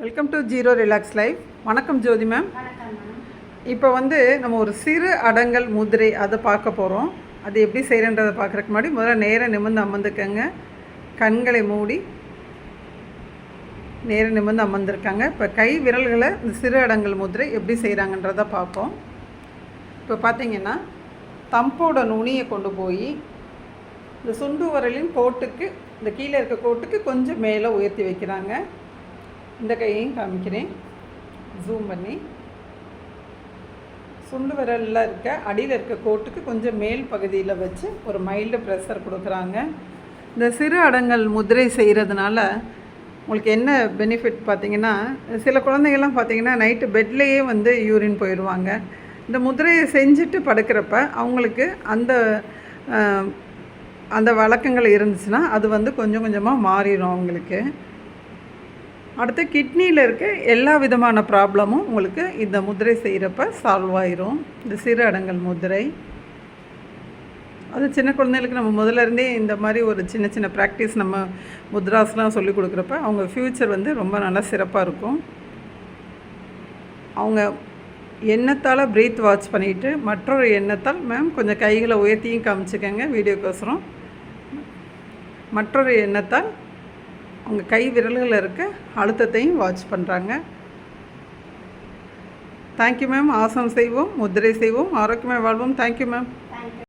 Welcome to zero relax life. வணக்கம் ஜோதி ma'am. இப்போ நம்ம ஒரு சிறு அடங்கல் முதிரை அதை பார்க்க போகிறோம். அது எப்படி செய்கிறன்றதை பார்க்குறதுக்கு முன்னாடி முதல்ல நேராக நிமிர்ந்து அமர்ந்துக்கங்க. கண்களை மூடி நேராக நிமிர்ந்து அமர்ந்துருக்காங்க. இப்போ கை விரல்களை இந்த சிறு அடங்கல் முதிரை எப்படி செய்கிறாங்கன்றதை பார்ப்போம். இப்போ பார்த்தீங்கன்னா தம்போட நுனியை கொண்டு போய் இந்த சுண்டு வரலின் கோட்டுக்கு, இந்த கீழே இருக்க கோட்டுக்கு கொஞ்சம் மேலே உயர்த்தி வைக்கிறாங்க. இந்த கையையும் காமிக்கிறேன் ஜூம் பண்ணி. சுண்டு விரலில் இருக்க அடியில் இருக்க கோட்டுக்கு கொஞ்சம் மேல் பகுதியில் வச்சு ஒரு மைல்டு ப்ரெஷர் கொடுக்குறாங்க. இந்த சிறு அடங்கல் முதிரை செய்கிறதுனால உங்களுக்கு என்ன பெனிஃபிட் பார்த்தீங்கன்னா, சில குழந்தைகள்லாம் பார்த்தீங்கன்னா நைட்டு பெட்லேயே யூரின் போயிடுவாங்க. இந்த முதிரையை செஞ்சுட்டு படுக்கிறப்ப அவங்களுக்கு அந்த வழக்கங்கள் இருந்துச்சுன்னா அது கொஞ்சம் கொஞ்சமாக மாறிடும் அவங்களுக்கு. அடுத்து கிட்னியில் இருக்க எல்லா விதமான ப்ராப்ளமும் உங்களுக்கு இந்த முதிரை செய்கிறப்ப சால்வ் ஆயிரும். இந்த சிறு அடங்கல் முதிரை அது சின்ன குழந்தைகளுக்கு நம்ம முதல்ல இருந்தே இந்த மாதிரி ஒரு சின்ன சின்ன ப்ராக்டிஸ் நம்ம முத்ராஸ்லாம் சொல்லி கொடுக்குறப்ப அவங்க ஃப்யூச்சர் ரொம்ப நல்லா சிறப்பாக இருக்கும். அவங்க எண்ணத்தால் ப்ரீத் வாட்ச் பண்ணிவிட்டு மற்றொரு எண்ணத்தால் மேம் கொஞ்சம் கைகளை உயர்த்தியும் காமிச்சிக்கங்க வீடியோக்கோசரம். மற்றொரு எண்ணத்தால் அவங்க கை விரல்களில் இருக்க அழுத்தத்தையும் வாட்ச் பண்ணுறாங்க. Thank you ma'am. ஆசனம் செய்வோம், முதிரை செய்வோம், ஆரோக்கியமாக வாழ்வோம். Thank you ma'am.